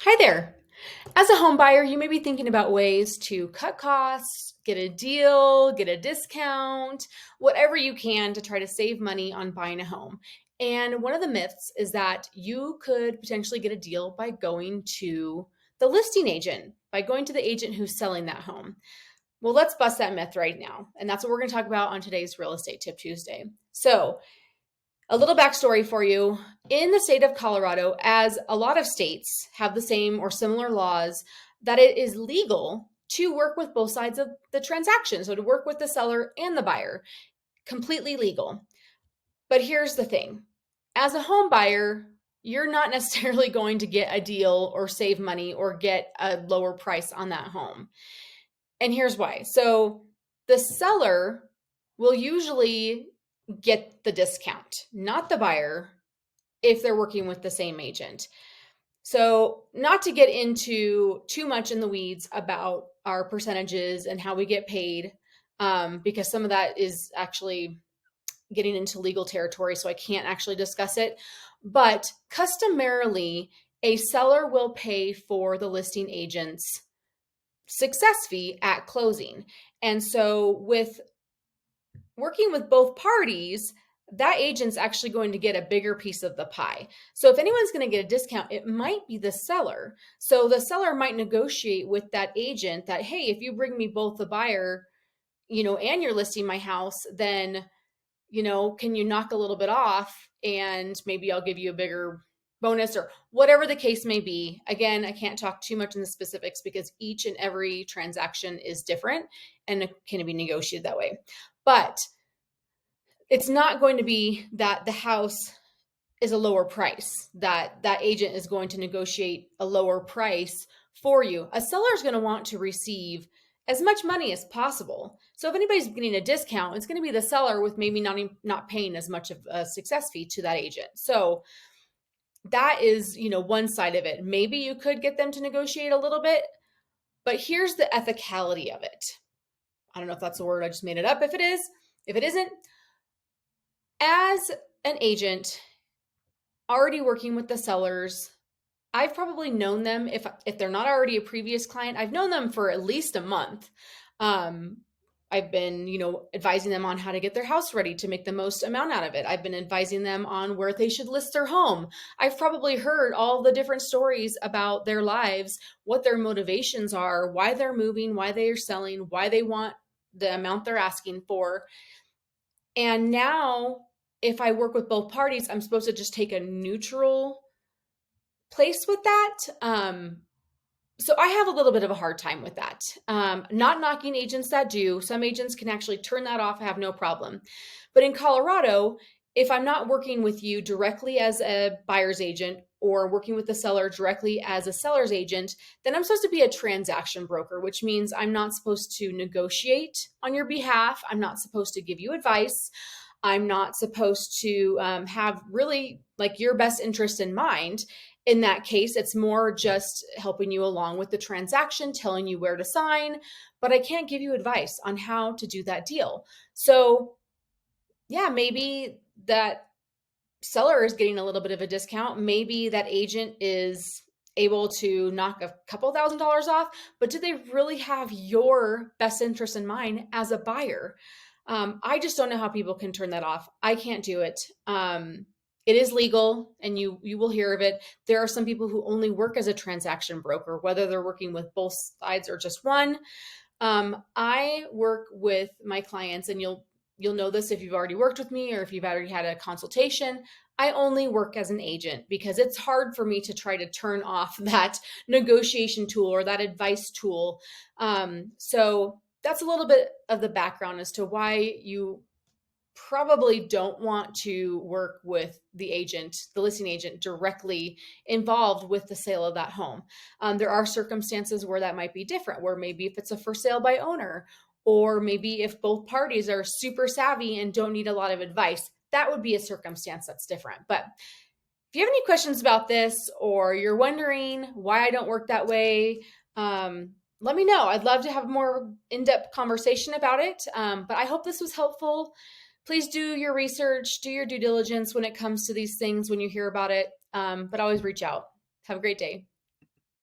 Hi there. As a home buyer, you may be thinking about ways to cut costs, get a deal, get a discount, whatever you can to try to save money on buying a home. And one of the myths is that you could potentially get a deal by going to the listing agent, by going to the agent who's selling that home. Well, let's bust that myth right now. And that's what we're going to talk about on today's Real Estate Tip Tuesday. So, a little backstory for you. In the state of Colorado, as a lot of states have the same or similar laws, that it is legal to work with both sides of the transaction. So to work with the seller and the buyer, completely legal. But here's the thing. As a home buyer, you're not necessarily going to get a deal or save money or get a lower price on that home. And here's why. So the seller will usually get the discount, not the buyer, if they're working with the same agent. So, not to get into too much in the weeds about our percentages and how we get paid, because some of that is actually getting into legal territory, so I can't actually discuss it. But customarily, a seller will pay for the listing agent's success fee at closing. And so, with working with both parties, that agent's actually going to get a bigger piece of the pie. So if anyone's going to get a discount, it might be the seller. So the seller might negotiate with that agent that, hey, if you bring me both the buyer, and you're listing my house, then, can you knock a little bit off and maybe I'll give you a bigger bonus or whatever the case may be. Again, I can't talk too much in the specifics because each and every transaction is different and it can be negotiated that way. But it's not going to be that the house is a lower price, that agent is going to negotiate a lower price for you. A seller is going to want to receive as much money as possible. So if anybody's getting a discount, it's going to be the seller with maybe not paying as much of a success fee to that agent. So that is, one side of it. Maybe you could get them to negotiate a little bit, but here's the ethicality of it. I don't know if that's a word, I just made it up. If it is, if it isn't, as an agent already working with the sellers, I've probably known them, if they're not already a previous client, I've known them for at least a month. Um, I've been, advising them on how to get their house ready to make the most amount out of it. I've been advising them on where they should list their home. I've probably heard all the different stories about their lives, what their motivations are, why they're moving, why they are selling, why they want the amount they're asking for. And now, if I work with both parties, I'm supposed to just take a neutral place with that. So I have a little bit of a hard time with that. Not knocking agents that do. Some agents can actually turn that off, have no problem. But in Colorado, if I'm not working with you directly as a buyer's agent or working with the seller directly as a seller's agent, then I'm supposed to be a transaction broker, which means I'm not supposed to negotiate on your behalf. I'm not supposed to give you advice. I'm not supposed to have really like your best interest in mind. In that case, it's more just helping you along with the transaction, telling you where to sign, but I can't give you advice on how to do that deal. So, yeah, maybe that seller is getting a little bit of a discount. Maybe that agent is able to knock a couple $1,000s off, but do they really have your best interest in mind as a buyer? I just don't know how people can turn that off. I can't do it. It is legal and you will hear of it. There are some people who only work as a transaction broker, whether they're working with both sides or just one. I work with my clients, and you'll know this if you've already worked with me or if you've already had a consultation. I only work as an agent because it's hard for me to try to turn off that negotiation tool or that advice tool. So that's a little bit of the background as to why you probably don't want to work with the agent, the listing agent, directly involved with the sale of that home. There are circumstances where that might be different, where maybe if it's a for sale by owner, or maybe if both parties are super savvy and don't need a lot of advice, that would be a circumstance that's different. But if you have any questions about this, or you're wondering why I don't work that way, let me know. I'd love to have a more in-depth conversation about it. But I hope this was helpful. Please do your research, do your due diligence when it comes to these things when you hear about it. But always reach out. Have a great day.